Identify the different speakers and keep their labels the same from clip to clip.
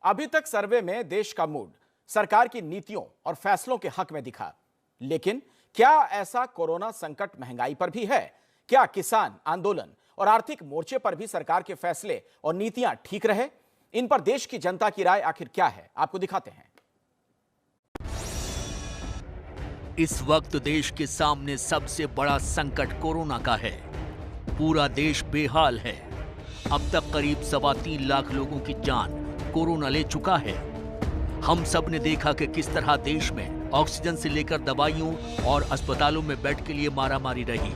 Speaker 1: अभी तक सर्वे में देश का मूड सरकार की नीतियों और फैसलों के हक में दिखा, लेकिन क्या ऐसा कोरोना संकट महंगाई पर भी है? क्या किसान आंदोलन और आर्थिक मोर्चे पर भी सरकार के फैसले और नीतियां ठीक रहे? इन पर देश की जनता की राय आखिर क्या है, आपको दिखाते हैं।
Speaker 2: इस वक्त देश के सामने सबसे बड़ा संकट कोरोना का है। पूरा देश बेहाल है। अब तक करीब 3.25 लाख लोगों की जान कोरोना ले चुका है। हम सब ने देखा कि किस तरह देश में ऑक्सीजन से लेकर दवाइयों और अस्पतालों में बेड के लिए मारामारी रही।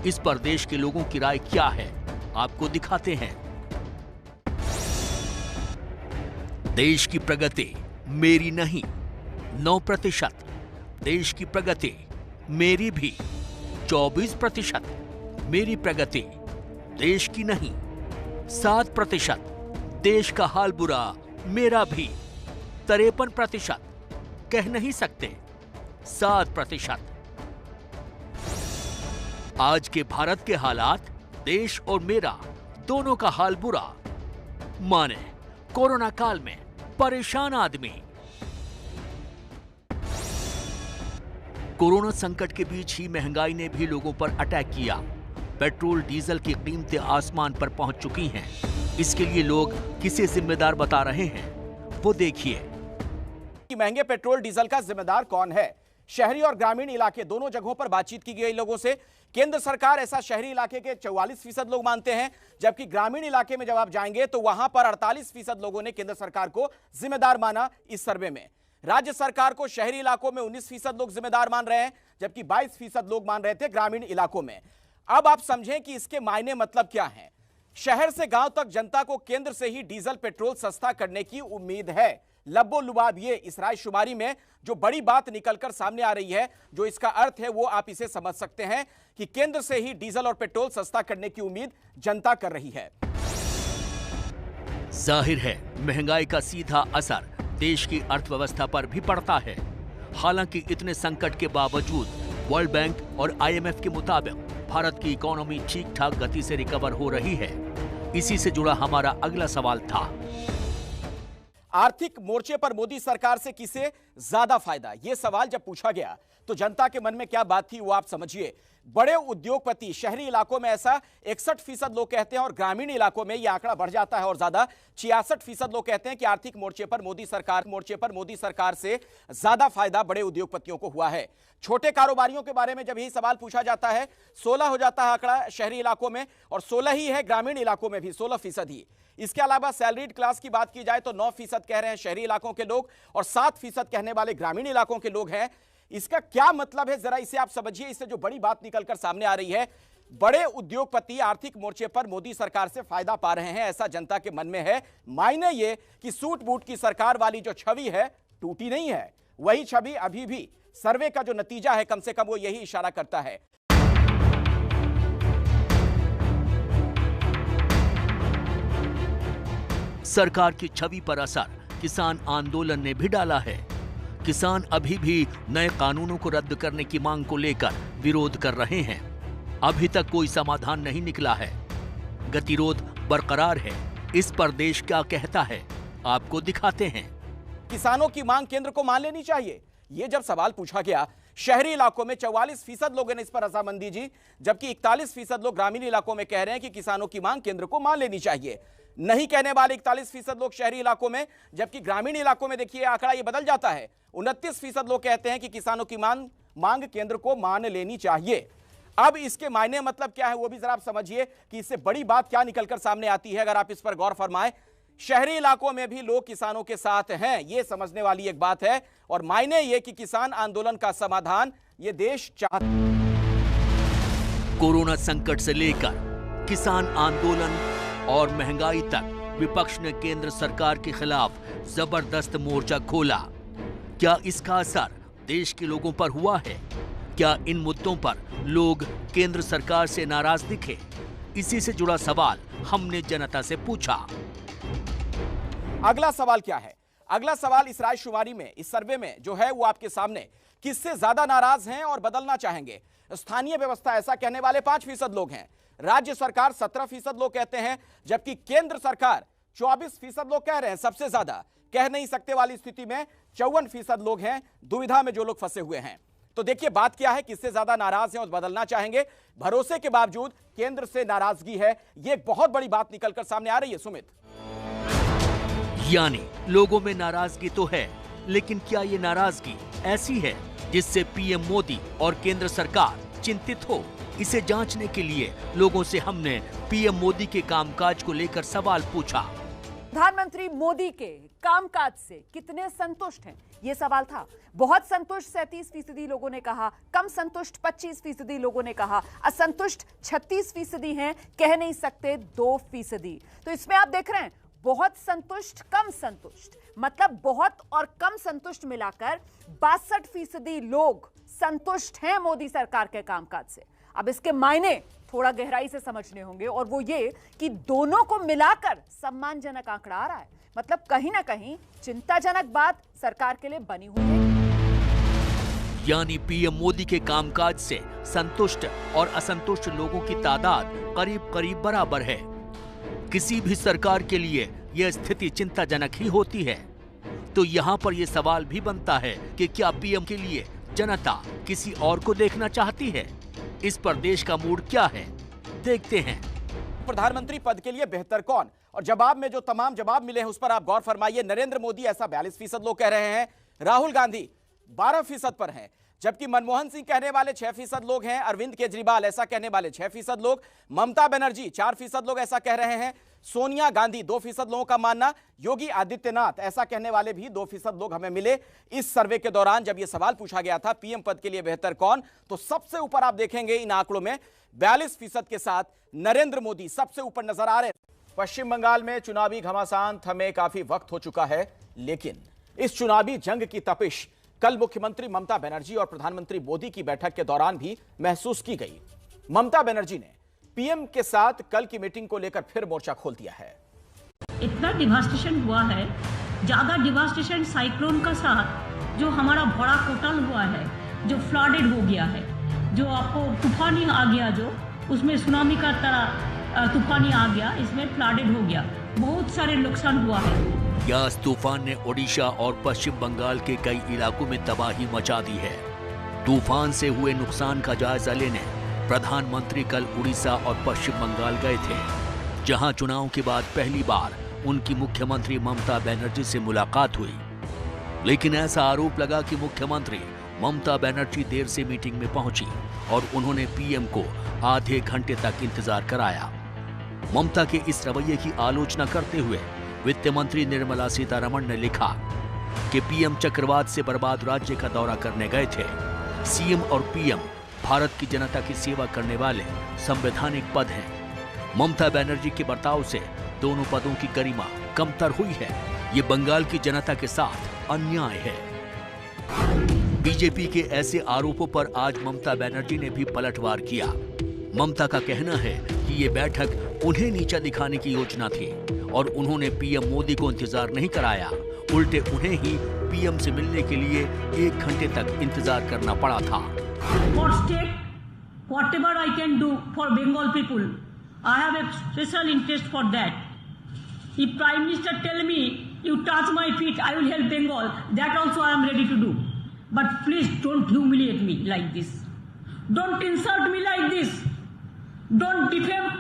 Speaker 2: इस पर देश के लोगों की राय क्या है, आपको दिखाते हैं। देश की प्रगति मेरी नहीं 9%। देश की प्रगति मेरी भी 24%। मेरी प्रगति देश की नहीं 7%। देश का हाल बुरा मेरा भी 53%। कह नहीं सकते 7%। आज के भारत के हालात देश और मेरा दोनों का हाल बुरा। माने कोरोना काल में परेशान आदमी। कोरोना संकट के बीच ही महंगाई ने भी लोगों पर अटैक किया। पेट्रोल डीजल की कीमतें आसमान पर पहुंच चुकी हैं। इसके लिए लोग किसे जिम्मेदार बता रहे हैं, वो देखिए।
Speaker 1: महंगे पेट्रोल डीजल का जिम्मेदार कौन है? शहरी और ग्रामीण इलाके दोनों जगहों पर बातचीत की गई लोगों से। केंद्र सरकार ऐसा शहरी इलाके के 44% लोग मानते हैं, जबकि ग्रामीण इलाके में जब आप जाएंगे तो वहां पर 48% लोगों ने केंद्र सरकार को जिम्मेदार माना। इस सर्वे में राज्य सरकार को शहरी इलाकों में 19% लोग जिम्मेदार मान रहे हैं, जबकि 22% लोग मान रहे थे ग्रामीण इलाकों में। अब आप समझें कि इसके मायने मतलब क्या है। शहर से गांव तक जनता को केंद्र से ही डीजल पेट्रोल सस्ता करने की उम्मीद है। लब्बो लुबाब ये इस रायशुमारी में जो बड़ी बात निकलकर सामने आ रही है, जो इसका अर्थ है वो आप इसे समझ सकते हैं कि केंद्र से ही डीजल और पेट्रोल सस्ता करने की उम्मीद जनता कर रही है।
Speaker 2: जाहिर है महंगाई का सीधा असर देश की अर्थव्यवस्था पर भी पड़ता है। हालांकि इतने संकट के बावजूद वर्ल्ड बैंक और IMF के मुताबिक भारत की इकोनॉमी ठीक ठाक गति से रिकवर हो रही है। इसी से जुड़ा हमारा अगला सवाल था,
Speaker 1: आर्थिक मोर्चे पर मोदी सरकार से किसे ज्यादा फायदा? यह सवाल जब पूछा गया तो जनता के मन में क्या बात थी वो आप समझिए। बड़े उद्योगपति शहरी इलाकों में ऐसा 61% लोग कहते हैं और ग्रामीण इलाकों में यह आंकड़ा बढ़ जाता है और ज्यादा 66% लोग कहते हैं कि आर्थिक मोर्चे पर मोदी सरकार से ज्यादा फायदा बड़े उद्योगपतियों को हुआ है। छोटे कारोबारियों के बारे में जब यही सवाल पूछा जाता है 16 हो जाता है आंकड़ा शहरी इलाकों में और 16 ही है ग्रामीण इलाकों में भी 16% ही। इसके अलावा सैलरीड क्लास की बात की जाए तो 9% कह रहे हैं शहरी इलाकों के लोग और 7% कहने वाले ग्रामीण इलाकों के लोग हैं। इसका क्या मतलब है, जरा इसे आप समझिए। इससे जो बड़ी बात निकलकर सामने आ रही है, बड़े उद्योगपति आर्थिक मोर्चे पर मोदी सरकार से फायदा पा रहे हैं, ऐसा जनता के मन में है। मायने ये कि सूट बूट की सरकार वाली जो छवि है टूटी नहीं है, वही छवि अभी भी सर्वे का जो नतीजा है कम से कम वो यही इशारा करता है।
Speaker 2: सरकार की छवि पर असर किसान आंदोलन ने भी डाला है। किसान अभी भी नए कानूनों को रद्द करने की मांग को लेकर विरोध कर रहे हैं। अभी तक कोई समाधान नहीं निकला है। गतिरोध बरकरार है। इस पर देश क्या कहता है, आपको दिखाते हैं।
Speaker 1: किसानों की मांग केंद्र को मान लेनी चाहिए, ये जब सवाल पूछा गया शहरी इलाकों में 44% लोगों ने इस पर रजामंदी दी, जबकि 41% लोग ग्रामीण इलाकों में कह रहे हैं कि किसानों की मांग केंद्र को मान लेनी चाहिए। नहीं कहने वाले 41% लोग शहरी इलाकों में, जबकि ग्रामीण इलाकों में देखिए आंकड़ा ये बदल जाता है। 29% लोग कहते हैं कि किसानों की मांग केंद्र को मान लेनी चाहिए। अब इसके मायने मतलब क्या है वो भी जरा आप समझिए कि इससे बड़ी बात क्या निकलकर सामने आती है। अगर आप इस पर गौर फरमाएं, शहरी इलाकों में भी लोग किसानों के साथ हैं, ये समझने वाली एक बात है। और मायने ये कि किसान आंदोलन का समाधान ये देश चाहता।
Speaker 2: कोरोना संकट से लेकर किसान आंदोलन और महंगाई तक विपक्ष ने केंद्र सरकार के खिलाफ जबरदस्त मोर्चा खोला। क्या इसका असर देश के लोगों पर हुआ है? क्या इन मुद्दों पर लोग केंद्र सरकार से नाराज दिखे? इसी से जुड़ा सवाल हमने जनता से पूछा।
Speaker 1: अगला सवाल क्या है? अगला सवाल इस रायशुमारी में, इस सर्वे में जो है वो आपके सामने, किससे ज्यादा नाराज हैं और बदलना चाहेंगे? स्थानीय व्यवस्था ऐसा कहने वाले 5% लोग हैं, राज्य सरकार 17% लोग कहते हैं, जबकि केंद्र सरकार 24% लोग कह रहे हैं सबसे ज्यादा कह नहीं सकते वाली स्थिति में 54% लोग हैं दुविधा में, जो लोग फंसे हुए हैं। तो देखिए बात क्या है, किससे ज्यादा नाराज हैं और बदलना चाहेंगे। भरोसे के बावजूद केंद्र से नाराजगी है, ये एक बहुत बड़ी बात निकलकर सामने आ रही है। सुमित,
Speaker 2: यानी लोगों में नाराजगी तो है, लेकिन क्या ये नाराजगी ऐसी है जिससे पीएम मोदी और केंद्र सरकार चिंतित हो? इसे जांचने के लिए लोगों से हमने पीएम मोदी के कामकाज को लेकर सवाल पूछा।
Speaker 3: प्रधानमंत्री मोदी के कामकाज से कितने संतुष्ट हैं, ये सवाल था। बहुत संतुष्ट 37% लोगों ने कहा, कम संतुष्ट 25% लोगों ने कहा, असंतुष्ट 36% हैं, कह नहीं सकते 2%। तो इसमें आप देख रहे हैं बहुत संतुष्ट, कम संतुष्ट, मतलब बहुत और कम संतुष्ट मिलाकर 62% लोग संतुष्ट हैं मोदी सरकार के कामकाज से। अब इसके मायने थोड़ा गहराई से समझने होंगे, और वो ये कि दोनों को मिलाकर सम्मानजनक आंकड़ा आ रहा है। मतलब कहीं ना कहीं चिंताजनक बात सरकार के लिए बनी हुई है।
Speaker 2: यानी पीएम मोदी के कामकाज से संतुष्ट और असंतुष्ट लोगों की तादाद करीब करीब बराबर है। किसी भी सरकार के लिए यह स्थिति चिंताजनक ही होती है। तो यहाँ पर यह सवाल भी बनता है कि क्या पीएम के लिए जनता किसी और को देखना चाहती है? इस पर देश का मूड क्या है, देखते हैं।
Speaker 1: प्रधानमंत्री पद के लिए बेहतर कौन? और जवाब में जो तमाम जवाब मिले हैं उस पर आप गौर फरमाइए। नरेंद्र मोदी, ऐसा 42% लोग कह रहे हैं। राहुल गांधी 12% पर हैं, जबकि मनमोहन सिंह कहने वाले 6% लोग हैं। अरविंद केजरीवाल ऐसा कहने वाले 6% लोग। ममता बनर्जी 4% लोग ऐसा कह रहे हैं। सोनिया गांधी 2% लोगों का मानना। योगी आदित्यनाथ ऐसा कहने वाले भी 2% लोग हमें मिले इस सर्वे के दौरान। जब यह सवाल पूछा गया था पीएम पद के लिए बेहतर कौन, तो सबसे ऊपर आप देखेंगे इन आंकड़ों में 42% के साथ नरेंद्र मोदी सबसे ऊपर नजर आ रहे हैं। पश्चिम बंगाल में चुनावी घमासान थमे काफी वक्त हो चुका है, लेकिन इस चुनावी जंग की तपिश कल मुख्यमंत्री ममता बनर्जी और प्रधानमंत्री मोदी की बैठक के दौरान भी महसूस की गई। ममता बनर्जी ने पीएम के साथ कल की मीटिंग को लेकर फिर मोर्चा खोल दिया है।
Speaker 4: इतना डिवास्टेशन हुआ है, ज्यादा डिवास्टेशन साइक्लोन का साथ जो हमारा बड़ा कोटल हुआ है, जो फ्लडेड हो गया है, जो आपको तूफानी आ गया, जो उसमें सुनामी का तरह तूफानी आ गया, इसमें फ्लडेड हो गया, बहुत सारे नुकसान हुआ है।
Speaker 2: यास तूफान ने ओडिशा और पश्चिम बंगाल के कई इलाकों में तबाही मचा दी है। तूफान से हुए नुकसान का जायजा लेने प्रधानमंत्री कल उड़ीसा और पश्चिम बंगाल गए थे, जहां चुनाव के बाद पहली बार उनकी मुख्यमंत्री ममता बनर्जी से मुलाकात हुई। लेकिन ऐसा आरोप लगा कि मुख्यमंत्री ममता बनर्जी देर से मीटिंग में पहुंची और उन्होंने पीएम को आधे घंटे तक इंतजार कराया। ममता के इस रवैये की आलोचना करते हुए वित्त मंत्री निर्मला सीतारमण ने लिखा कि पीएम चक्रवात से बर्बाद राज्य का दौरा करने गए थे। सीएम और पीएम भारत की जनता की सेवा करने वाले संवैधानिक पद हैं। ममता बनर्जी के बर्ताव से दोनों पदों की गरिमा कमतर हुई है। ये बंगाल की जनता के साथ अन्याय है। बीजेपी के ऐसे आरोपों पर आज ममता बनर्जी ने भी पलटवार किया। ममता का कहना है कि ये बैठक उन्हें नीचा दिखाने की योजना थी और उन्होंने पीएम मोदी को इंतजार नहीं कराया, उल्टे उन्हें ही पीएम से मिलने के लिए 1 घंटे तक इंतजार करना पड़ा था।
Speaker 4: For state, whatever I can do for Bengal people, I have a special interest for that. If Prime Minister tell me, you touch my feet, I will help Bengal, that also I am ready to do. But please don't humiliate me like this. Don't insult me like this. Don't defame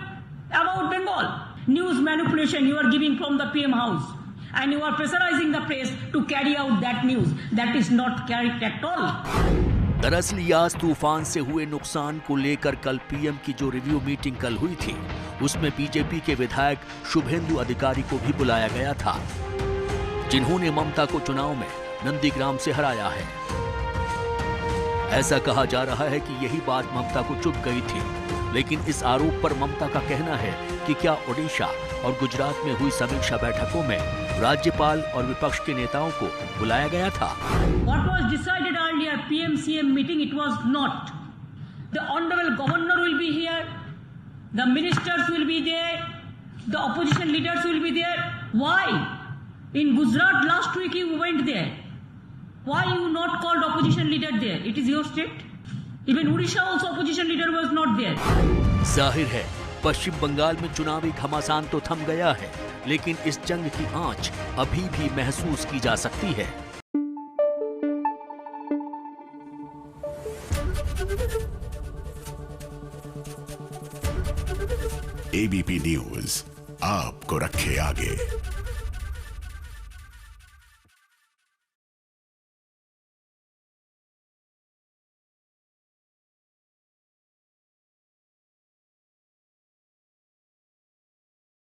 Speaker 4: about Bengal. News manipulation you are giving from the PM house. And you are pressurizing the press to carry out that news. That is not correct at all.
Speaker 2: दरअसल यास तूफान से हुए नुकसान को लेकर कल PM की जो रिव्यू मीटिंग कल हुई थी, उसमें बीजेपी के विधायक शुभेंदु अधिकारी को भी बुलाया गया था, जिन्होंने ममता को चुनाव में नंदीग्राम से हराया है। ऐसा कहा जा रहा है कि यही बात ममता को चुभ गई थी, लेकिन इस आरोप पर ममता का कहना है कि क्या ओडिशा और गुजरात में हुई समीक्षा बैठकों में राज्यपाल और विपक्ष के नेताओं को बुलाया गया था?
Speaker 4: What was decided earlier PM-CM meeting, it was not. The honorable governor will be here, the ministers will be there, the opposition leaders will be there. Why? In Gujarat last week you went there. Why you not called opposition leader there? It is your state. Even Odisha also opposition leader was not there.
Speaker 2: जाहिर है पश्चिम बंगाल में चुनावी घमासान तो थम गया है, लेकिन इस जंग की आंच अभी भी महसूस की जा सकती है।
Speaker 5: एबीपी न्यूज आपको रखे आगे।